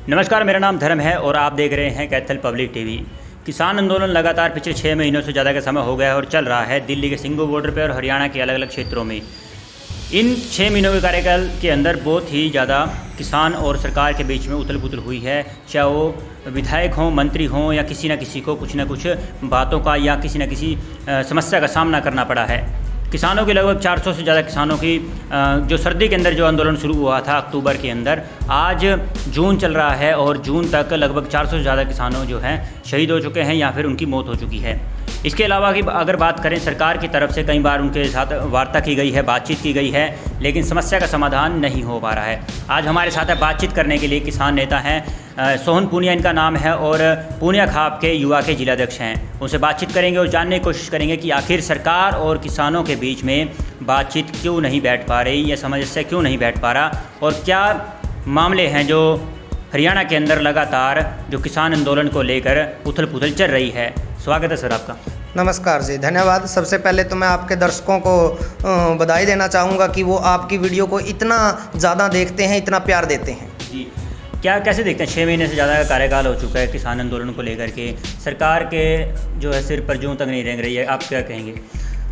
नमस्कार, मेरा नाम धर्म है और आप देख रहे हैं कैथल पब्लिक टीवी। किसान आंदोलन लगातार पिछले 6 महीनों से ज़्यादा का समय हो गया है और चल रहा है दिल्ली के सिंघू बॉर्डर पर और हरियाणा के अलग अलग क्षेत्रों में। इन 6 महीनों के कार्यकाल के अंदर बहुत ही ज़्यादा किसान और सरकार के बीच में उथल पुथल हुई है, चाहे वो विधायक हों, मंत्री हों या किसी न किसी को कुछ न कुछ बातों का या किसी न किसी समस्या का सामना करना पड़ा है। किसानों के लगभग 400 से ज़्यादा किसानों की जो सर्दी के अंदर जो आंदोलन शुरू हुआ था अक्टूबर के अंदर, आज जून चल रहा है और जून तक लगभग 400 से ज़्यादा किसानों जो हैं शहीद हो चुके हैं या फिर उनकी मौत हो चुकी है। इसके अलावा कि अगर बात करें, सरकार की तरफ से कई बार उनके साथ वार्ता की गई है, बातचीत की गई है, लेकिन समस्या का समाधान नहीं हो पा रहा है। आज हमारे साथ बातचीत करने के लिए किसान नेता हैं, सोहन पूनिया इनका नाम है और पूनिया खाप के युवा के जिलाध्यक्ष हैं। उनसे बातचीत करेंगे और जानने की कोशिश करेंगे कि आखिर सरकार और किसानों के बीच में बातचीत क्यों नहीं बैठ पा रही या समस्या क्यों नहीं बैठ पा रहा और क्या मामले हैं जो हरियाणा के अंदर लगातार जो किसान आंदोलन को लेकर उथल पुथल चल रही है। स्वागत है सर आपका। नमस्कार जी, धन्यवाद। सबसे पहले तो मैं आपके दर्शकों को बधाई देना चाहूँगा कि वो आपकी वीडियो को इतना ज़्यादा देखते हैं, इतना प्यार देते हैं। जी, क्या कैसे देखते हैं 6 महीने से ज़्यादा का कार्यकाल हो चुका है किसान आंदोलन को लेकर के, सरकार के जो है सिर पर जूं तक नहीं रेंग रही है, आप क्या कहेंगे?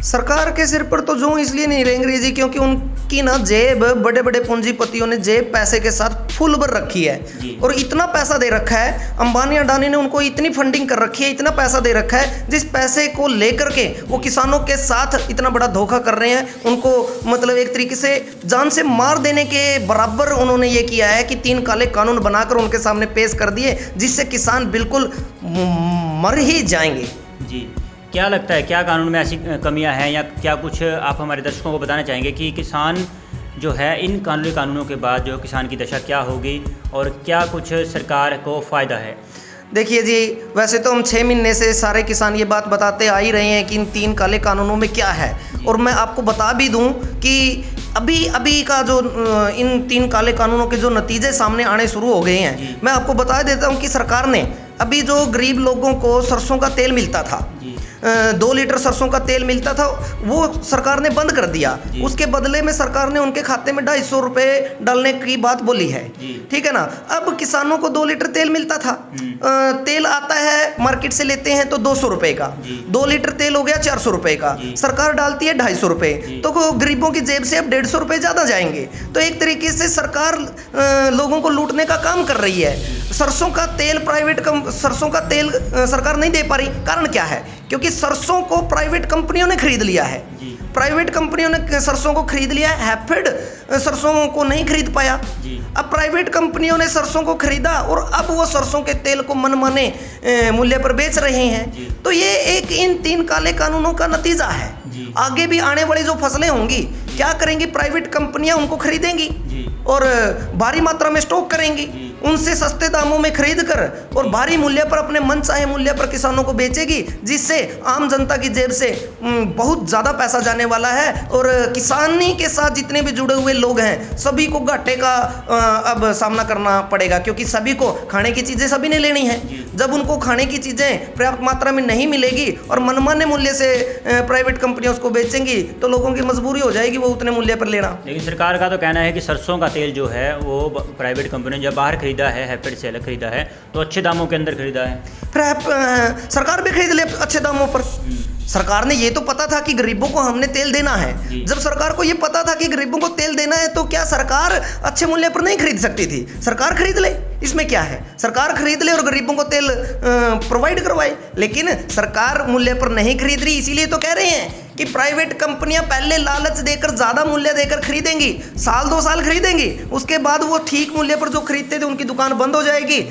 सरकार के सिर पर तो जूं इसलिए नहीं रेंग रही जी क्योंकि उनकी ना जेब, बड़े बड़े पूंजीपतियों ने जेब पैसे के साथ फुल भर रखी है और इतना पैसा दे रखा है, अंबानी अडानी ने उनको इतनी फंडिंग कर रखी है, इतना पैसा दे रखा है, जिस पैसे को लेकर के वो किसानों के साथ इतना बड़ा धोखा कर रहे हैं। उनको मतलब एक तरीके से जान से मार देने के बराबर उन्होंने ये किया है कि 3 काले कानून बनाकर उनके सामने पेश कर दिए, जिससे किसान बिल्कुल मर ही जाएंगे। जी, क्या लगता है क्या कानून में ऐसी कमियां हैं या क्या कुछ आप हमारे दर्शकों को बताना चाहेंगे कि किसान जो है इन कानूनों के बाद जो किसान की दशा क्या होगी और क्या कुछ सरकार को फ़ायदा है? देखिए जी, वैसे तो हम 6 महीने से सारे किसान ये बात बताते आ ही रहे हैं कि इन 3 काले कानूनों में क्या है, और मैं आपको बता भी दूं कि अभी का जो इन 3 काले कानूनों के जो नतीजे सामने आने शुरू हो गए हैं, मैं आपको बता देता हूं कि सरकार ने अभी जो गरीब लोगों को सरसों का तेल मिलता था, 2 लीटर सरसों का तेल मिलता था, वो सरकार ने बंद कर दिया। उसके बदले में सरकार ने उनके खाते में 250 रुपये डालने की बात बोली है, ठीक है ना। अब किसानों को 2 लीटर तेल मिलता था, तेल आता है मार्केट से लेते हैं तो 200 रुपये का, 2 लीटर तेल हो गया 400 रुपये का, सरकार डालती है 250 रुपये, तो गरीबों की जेब से अब 150 रुपये ज़्यादा जाएंगे। तो एक तरीके से सरकार लोगों को लूटने का काम कर रही है। सरसों का तेल सरसों का तेल सरकार नहीं दे पा रही, कारण क्या है? क्योंकि सरसों को प्राइवेट कंपनियों ने खरीद लिया है। प्राइवेट कंपनियों ने सरसों को खरीद लिया है, हैफेड सरसों को नहीं खरीद पाया। अब प्राइवेट कंपनियों ने सरसों को खरीदा और अब वो सरसों के तेल को मनमाने मूल्य पर बेच रहे हैं। तो ये एक इन 3 काले कानूनों का नतीजा है। आगे भी आने वाली जो फसलें होंगी, क्या करेंगी? प्राइवेट कंपनियां उनको खरीदेंगी और भारी मात्रा में स्टॉक करेंगी, उनसे सस्ते दामों में खरीद कर और भारी मूल्य पर, अपने मनचाहे मूल्य पर किसानों को बेचेगी, जिससे आम जनता की जेब से बहुत ज़्यादा पैसा जाने वाला है और किसानी के साथ जितने भी जुड़े हुए लोग हैं सभी को घाटे का अब सामना करना पड़ेगा, क्योंकि सभी को खाने की चीज़ें सभी ने लेनी है। जब उनको खाने की चीज़ें पर्याप्त मात्रा में नहीं मिलेगी और मनमाने मूल्य से प्राइवेट कंपनियां उसको बेचेंगी तो लोगों की मजबूरी हो जाएगी वो उतने मूल्य पर लेना। लेकिन सरकार का तो कहना है कि सरसों का तेल जो है वो प्राइवेट कंपनी जब बाहर खरीदा है, हैफेड से अलग खरीदा है, तो अच्छे दामों के अंदर खरीदा है। फिर सरकार भी खरीद ले अच्छे दामों पर। सरकार ने ये तो पता था कि गरीबों को हमने तेल देना है। जब सरकार को ये पता था कि गरीबों को तेल देना है तो क्या सरकार अच्छे मूल्य पर नहीं खरीद सकती थी? सरकार खरीद ले, इसमें क्या है? सरकार खरीद ले और गरीबों को तेल प्रोवाइड करवाए। लेकिन सरकार मूल्य पर नहीं खरीद रही, इसीलिए तो कह रहे हैं कि प्राइवेट कंपनियां पहले लालच देकर, ज़्यादा मूल्य देकर खरीदेंगी, 1-2 साल खरीदेंगी, उसके बाद वो ठीक मूल्य पर जो खरीदते थे उनकी दुकान बंद हो जाएगी,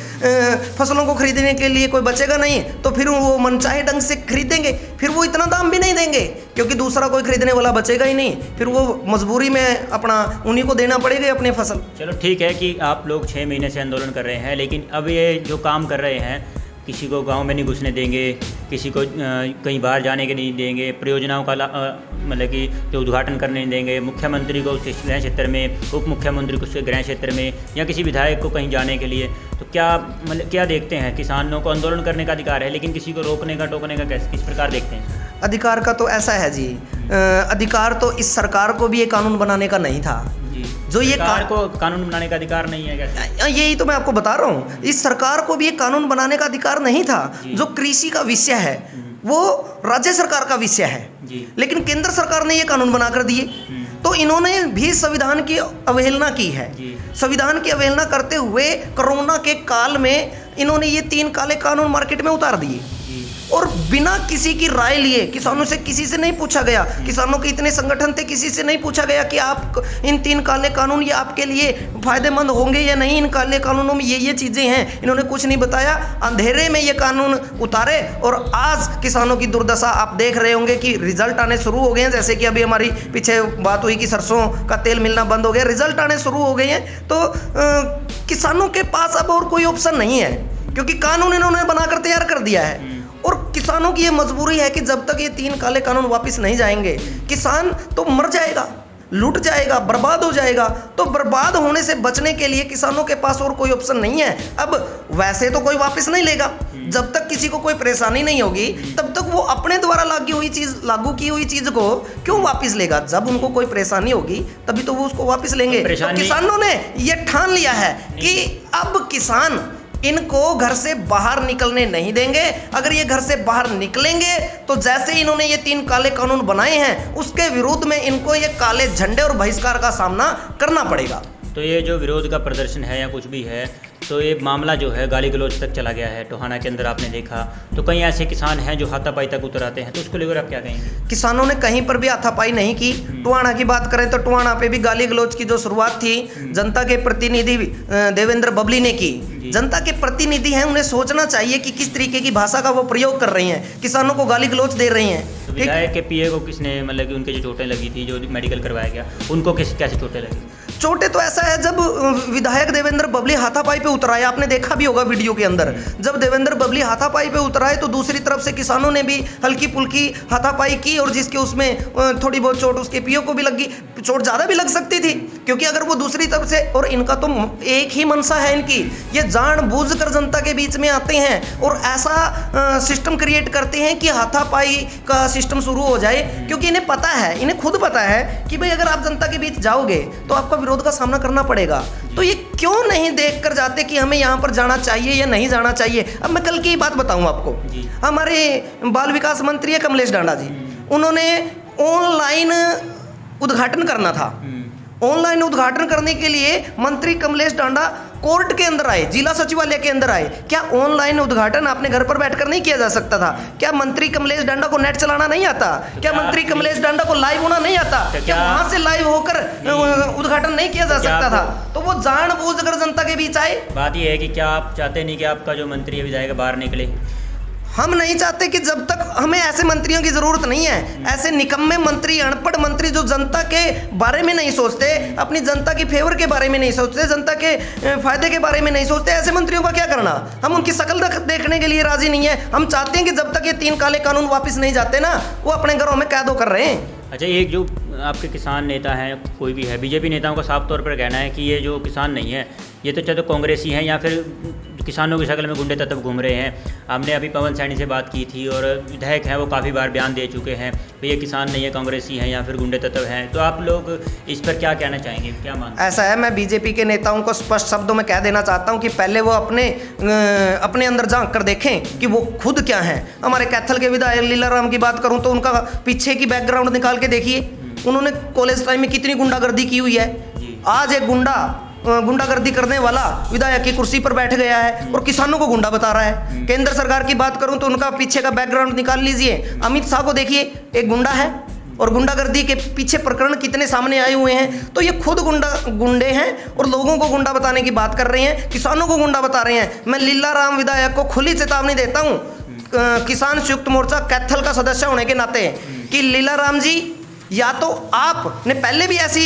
फसलों को खरीदने के लिए कोई बचेगा नहीं, तो फिर वो मनचाहे ढंग से खरीदेंगे, फिर वो इतना दाम भी नहीं देंगे क्योंकि दूसरा कोई खरीदने वाला बचेगा ही नहीं, फिर वो मजबूरी में अपना उन्हीं को देना पड़ेगा अपनी फसल। चलो ठीक है कि आप लोग 6 महीने से आंदोलन कर रहे हैं, लेकिन अब ये जो काम कर रहे हैं, किसी को गांव में नहीं घुसने देंगे, किसी को कहीं बाहर जाने के नहीं देंगे, परियोजनाओं का मतलब कि जो उद्घाटन करने नहीं देंगे, मुख्यमंत्री को उसके गृह क्षेत्र में, उप मुख्यमंत्री को उसके गृह क्षेत्र में या किसी विधायक को कहीं जाने के लिए, तो क्या मतलब क्या देखते हैं? किसानों को आंदोलन करने का अधिकार है, लेकिन किसी को रोकने का, टोकने का किस प्रकार देखते हैं? अधिकार का तो ऐसा है जी, अधिकार तो इस सरकार को भी ये कानून बनाने का नहीं था। जो ये सरकार को कानून बनाने का अधिकार नहीं है क्या? यही तो मैं आपको बता रहा हूँ, इस सरकार को भी ये कानून बनाने का अधिकार नहीं था। जी। जो कृषि का विषय है वो राज्य सरकार का विषय है, जी। लेकिन केंद्र सरकार ने ये कानून बना कर दिए। तो इन्होंने भी संविधान की अवहेलना की है। जी। संविधान की अवहेलना करते हुए कोरोना के काल में इन्होंने ये 3 काले कानून मार्केट में उतार दिए, और बिना किसी की राय लिए, किसानों से किसी से नहीं पूछा गया। किसानों के इतने संगठन थे, किसी से नहीं पूछा गया कि आप इन 3 काले कानून ये आपके लिए फायदेमंद होंगे या नहीं, इन काले कानूनों में ये चीज़ें हैं। इन्होंने कुछ नहीं बताया, अंधेरे में ये कानून उतारे, और आज किसानों की दुर्दशा आप देख रहे होंगे कि रिजल्ट आने शुरू हो गए हैं। जैसे कि अभी हमारी पीछे बात हुई कि सरसों का तेल मिलना बंद हो गया, रिजल्ट आने शुरू हो गए हैं। तो किसानों के पास अब और कोई ऑप्शन नहीं है, क्योंकि कानून इन्होंने बनाकर तैयार कर दिया है। और किसानों की ये मजबूरी है कि जब तक ये 3 काले कानून वापस नहीं जाएंगे, किसान तो मर जाएगा, लूट जाएगा, बर्बाद हो जाएगा। तो बर्बाद होने से बचने के लिए किसानों के पास और कोई ऑप्शन नहीं है। अब वैसे तो कोई वापस नहीं लेगा, जब तक किसी को कोई परेशानी नहीं होगी तब तक वो अपने द्वारा लागू की हुई चीज को क्यों वापस लेगा? जब उनको कोई परेशानी होगी तभी तो वो उसको वापस लेंगे। तो किसानों ने ये ठान लिया है कि अब किसान इनको घर से बाहर निकलने नहीं देंगे। अगर ये घर से बाहर निकलेंगे तो जैसे इन्होंने ये 3 काले कानून बनाए हैं, उसके विरुद्ध में इनको ये काले झंडे और बहिष्कार का सामना करना पड़ेगा। तो ये जो विरोध का प्रदर्शन है या कुछ भी है, तो ये मामला जो है गाली गलौज तक चला गया है। टोहाना के अंदर आपने देखा तो कई ऐसे किसान हैं जो हाथापाई तक उतर आते हैं, तो उसको लेकर आप क्या कहेंगे? किसानों ने कहीं पर भी हाथापाई नहीं की। टोहाना की बात करें तो टोहाना पे भी गाली गलौज की जो शुरुआत थी जनता के प्रतिनिधि देवेंद्र बबली ने की। जनता के प्रतिनिधि हैं, उन्हें सोचना चाहिए कि किस तरीके की भाषा का वो प्रयोग कर रही हैं, किसानों को गाली गलौज दे रही हैं। तो विधायक के पीए को किसने, मतलब कि उनके जो चोटें लगी थी, जो मेडिकल करवाया गया, उनको कैसे चोटें लगी? चोटें तो ऐसा है, जब विधायक देवेंद्र बबली हाथापाई पे उतराए, आपने देखा भी होगा वीडियो के अंदर, जब देवेंद्र बबली हाथापाई पे उतराए तो दूसरी तरफ से किसानों ने भी हल्की फुल्की हाथापाई की, और जिसके उसमें थोड़ी बहुत चोट उसके पीओ को भी लगी। चोट ज़्यादा भी लग सकती थी, क्योंकि अगर वो दूसरी तरफ से, और इनका तो एक ही मनसा है इनकी, ये जानबूझकर जनता के बीच में आते हैं और ऐसा सिस्टम क्रिएट करते हैं कि हाथापाई का सिस्टम शुरू हो जाए। क्योंकि इन्हें पता है, इन्हें खुद पता है कि भाई अगर आप जनता के बीच जाओगे तो आपका विरोध का सामना करना पड़ेगा। तो ये क्यों नहीं देख कर जाते कि हमें यहाँ पर जाना चाहिए या नहीं जाना चाहिए? अब मैं कल की बात बताऊँ आपको। हमारे बाल विकास मंत्री है कमलेश डांडा जी, उन्होंने ऑनलाइन उद्घाटन करना था। ऑनलाइन उद्घाटन करने के लिए मंत्री कमलेश डांडा कोर्ट के अंदर आए, जिला सचिवालय के अंदर आए। क्या ऑनलाइन उद्घाटन अपने घर पर बैठकर नहीं किया जा सकता था? क्या मंत्री कमलेश डांडा को नेट चलाना नहीं आता? क्या मंत्री कमलेश डांडा को लाइव होना नहीं आता? क्या वहां से लाइव होकर उद्घाटन नहीं किया जा सकता था? तो वो जानबूझकर जनता के बीच आए। बात यह है कि क्या आप चाहते नहीं कि आपका जो मंत्री है विधायक बाहर निकले? हम नहीं चाहते कि जब तक हमें ऐसे मंत्रियों की ज़रूरत नहीं है। ऐसे निकम्मे मंत्री, अनपढ़ मंत्री जो जनता के बारे में नहीं सोचते, अपनी जनता की फेवर के बारे में नहीं सोचते, जनता के फायदे के बारे में नहीं सोचते, ऐसे मंत्रियों का क्या करना? हम उनकी शक्ल देखने के लिए राजी नहीं है। हम चाहते हैं कि जब तक ये 3 काले कानून वापस नहीं जाते ना, वो अपने घरों में कैद होकर रहे हैं। अच्छा, एक जो आपके किसान नेता हैं, कोई भी है, बीजेपी नेताओं का साफ तौर पर कहना है कि ये जो किसान नहीं है, ये तो चाहे तो कांग्रेसी हैं या फिर किसानों की शक्ल में गुंडे तत्व घूम रहे हैं। हमने अभी पवन सैनी से बात की थी और विधायक हैं, वो काफ़ी बार बयान दे चुके हैं कि ये किसान नहीं है, कांग्रेसी हैं या फिर गुंडे तत्व हैं। तो आप लोग इस पर क्या कहना चाहेंगे, क्या मानते हैं? ऐसा है, मैं बीजेपी के नेताओं को स्पष्ट शब्दों में कह देना चाहता हूं कि पहले वो अपने अंदर झांक कर देखें कि वो खुद क्या हैं। हमारे कैथल के विधायक लीलाराम की बात करूं तो उनका पीछे की बैकग्राउंड निकाल के देखिए, उन्होंने कॉलेज टाइम में कितनी गुंडागर्दी की हुई है। आज एक गुंडागर्दी करने वाला विधायक की कुर्सी पर बैठ गया है और किसानों को गुंडा बता रहा है। केंद्र सरकार की बात करूं तो उनका पीछे का बैकग्राउंड निकाल लीजिए। अमित शाह को देखिए, एक गुंडा है, और गुंडागर्दी के पीछे प्रकरण कितने सामने आए हुए हैं। तो ये खुद गुंडे हैं और लोगों को गुंडा बताने की बात कर रहे हैं, किसानों को गुंडा बता रहे हैं। मैं लीलाराम विधायक को खुली चेतावनी देता हूँ, किसान संयुक्त मोर्चा कैथल का सदस्य होने के नाते, कि लीलाराम जी, या तो आपने पहले भी ऐसी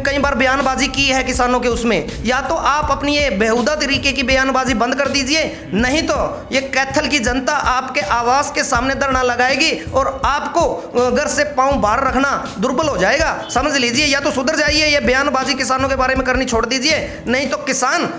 कई बार बयानबाजी की है किसानों के उसमें, या तो आप अपनी ये बेहुदा तरीके की बयानबाजी बंद कर दीजिए, नहीं तो ये कैथल की जनता आपके आवास के सामने धरना लगाएगी और आपको घर से पांव बाहर रखना दुर्बल हो जाएगा। समझ लीजिए, या तो सुधर जाइए, ये बयानबाजी किसानों के बारे में करनी छोड़ दीजिए, नहीं तो किसान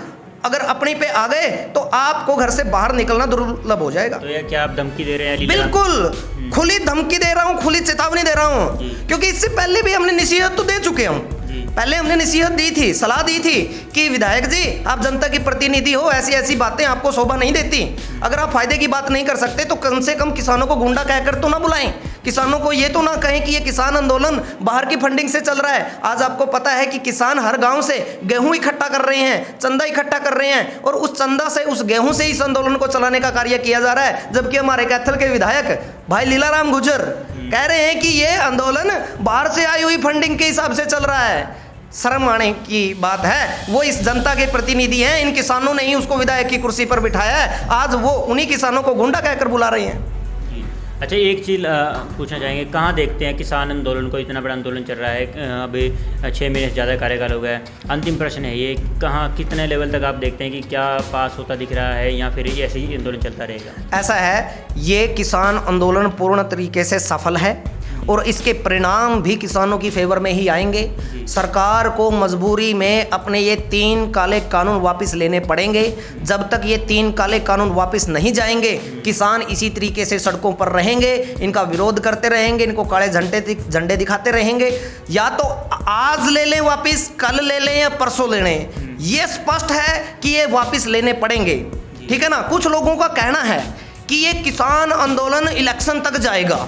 अगर अपनी पे आ गए तो आपको घर से बाहर निकलना दुर्लभ हो जाएगा। तो ये क्या आप धमकी दे रहे हैं? बिल्कुल खुली धमकी दे रहा हूँ, खुली चेतावनी दे रहा हूँ, क्योंकि इससे पहले भी हमने नसीहत तो दे चुके हूँ। पहले हमने नसीहत दी थी, सलाह दी थी कि विधायक जी आप जनता की प्रतिनिधि हो, ऐसी ऐसी बातें आपको शोभा नहीं देती। अगर आप फायदे की बात नहीं कर सकते तो कम से कम किसानों को गुंडा कहकर तो ना बुलाएं। किसानों को ये तो ना कहें कि ये किसान आंदोलन बाहर की फंडिंग से चल रहा है। आज आपको पता है कि किसान हर गांव से गेहूं इकट्ठा कर रहे हैं, चंदा इकट्ठा कर रहे हैं, और उस चंदा से, उस गेहूं से इस आंदोलन को चलाने का कार्य किया जा रहा है। जबकि हमारे कैथल के विधायक भाई लीलाराम गुर्जर कह रहे हैं कि ये आंदोलन बाहर से आई हुई फंडिंग के हिसाब से चल रहा है। शर्म आने की बात है। वो इस जनता के प्रतिनिधि हैं, इन किसानों ने ही उसको विधायक की कुर्सी पर बिठाया है। आज वो उन्हीं किसानों को गुंडा कहकर बुला रहे हैं। अच्छा, एक चीज़ पूछना चाहेंगे, कहाँ देखते हैं किसान आंदोलन को? इतना बड़ा आंदोलन चल रहा है, अभी 6 महीने से ज़्यादा कार्यकाल हो गया है। अंतिम प्रश्न है ये, कहाँ कितने लेवल तक आप देखते हैं कि क्या पास होता दिख रहा है, या फिर ऐसे ही आंदोलन चलता रहेगा? ऐसा है, ये किसान आंदोलन पूर्ण तरीके से सफल है और इसके परिणाम भी किसानों की फेवर में ही आएंगे। सरकार को मजबूरी में अपने ये 3 काले कानून वापस लेने पड़ेंगे। जब तक ये 3 काले कानून वापस नहीं जाएंगे, किसान इसी तरीके से सड़कों पर रहेंगे, इनका विरोध करते रहेंगे, इनको काले झंडे दिखाते रहेंगे। या तो आज ले लें वापस, कल ले लें या परसों ले लें, ये स्पष्ट है कि ये वापस लेने पड़ेंगे। ठीक है ना। कुछ लोगों का कहना है कि ये किसान आंदोलन इलेक्शन तक जाएगा,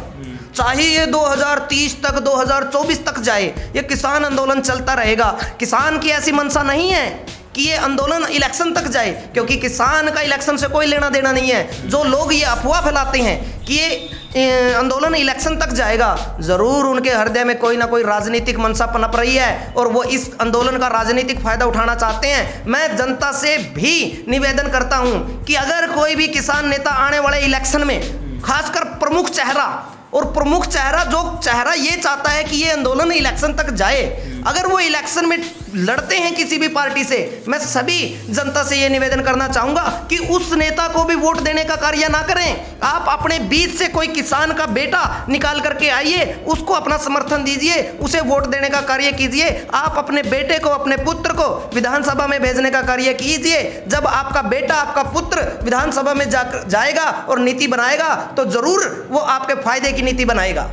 चाहे ये 2030 तक, 2024 तक जाए, ये किसान आंदोलन चलता रहेगा। किसान की ऐसी मंशा नहीं है कि ये आंदोलन इलेक्शन तक जाए, क्योंकि किसान का इलेक्शन से कोई लेना देना नहीं है। जो लोग ये अफवाह फैलाते हैं कि ये आंदोलन इलेक्शन तक जाएगा, ज़रूर उनके हृदय में कोई ना कोई राजनीतिक मंशा पनप रही है और वो इस आंदोलन का राजनीतिक फायदा उठाना चाहते हैं। मैं जनता से भी निवेदन करता हूँ कि अगर कोई भी किसान नेता आने वाले इलेक्शन में, खासकर प्रमुख चेहरा, और प्रमुख चेहरा जो चेहरा ये चाहता है कि ये आंदोलन इलेक्शन तक जाए, अगर वो इलेक्शन में लड़ते हैं किसी भी पार्टी से, मैं सभी जनता से ये निवेदन करना चाहूँगा कि उस नेता को भी वोट देने का कार्य ना करें। आप अपने बीच से कोई किसान का बेटा निकाल करके आइए, उसको अपना समर्थन दीजिए, उसे वोट देने का कार्य कीजिए। आप अपने बेटे को, अपने पुत्र को विधानसभा में भेजने का कार्य कीजिए। जब आपका बेटा, आपका पुत्र विधानसभा में जाएगा और नीति बनाएगा तो जरूर वो आपके फायदे की नीति बनाएगा।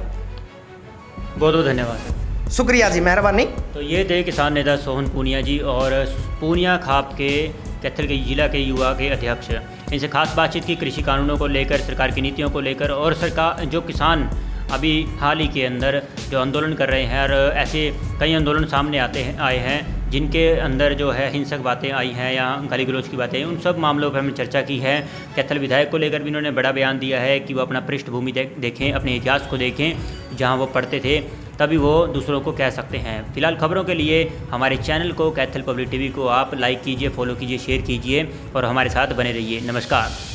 बहुत बहुत धन्यवाद। शुक्रिया जी, मेहरबानी। तो ये थे किसान नेता सोहन पूनिया जी, और पूनिया खाप के कैथल के जिला के युवा के अध्यक्ष। इनसे खास बातचीत की कृषि कानूनों को लेकर, सरकार की नीतियों को लेकर, और सरकार जो किसान अभी हाल ही के अंदर जो आंदोलन कर रहे हैं, और ऐसे कई आंदोलन सामने आए हैं जिनके अंदर जो है हिंसक बातें आई हैं या गाली गलौज की बातें, उन सब मामलों पर हमने चर्चा की है। कैथल विधायक को लेकर भी इन्होंने बड़ा बयान दिया है कि वो अपना पृष्ठभूमि देखें, अपने इतिहास को देखें, जहां वो पढ़ते थे, तभी वो दूसरों को कह सकते हैं। फिलहाल खबरों के लिए हमारे चैनल को, कैथल पब्लिक टीवी को आप लाइक कीजिए, फॉलो कीजिए, शेयर कीजिए और हमारे साथ बने रहिए। नमस्कार।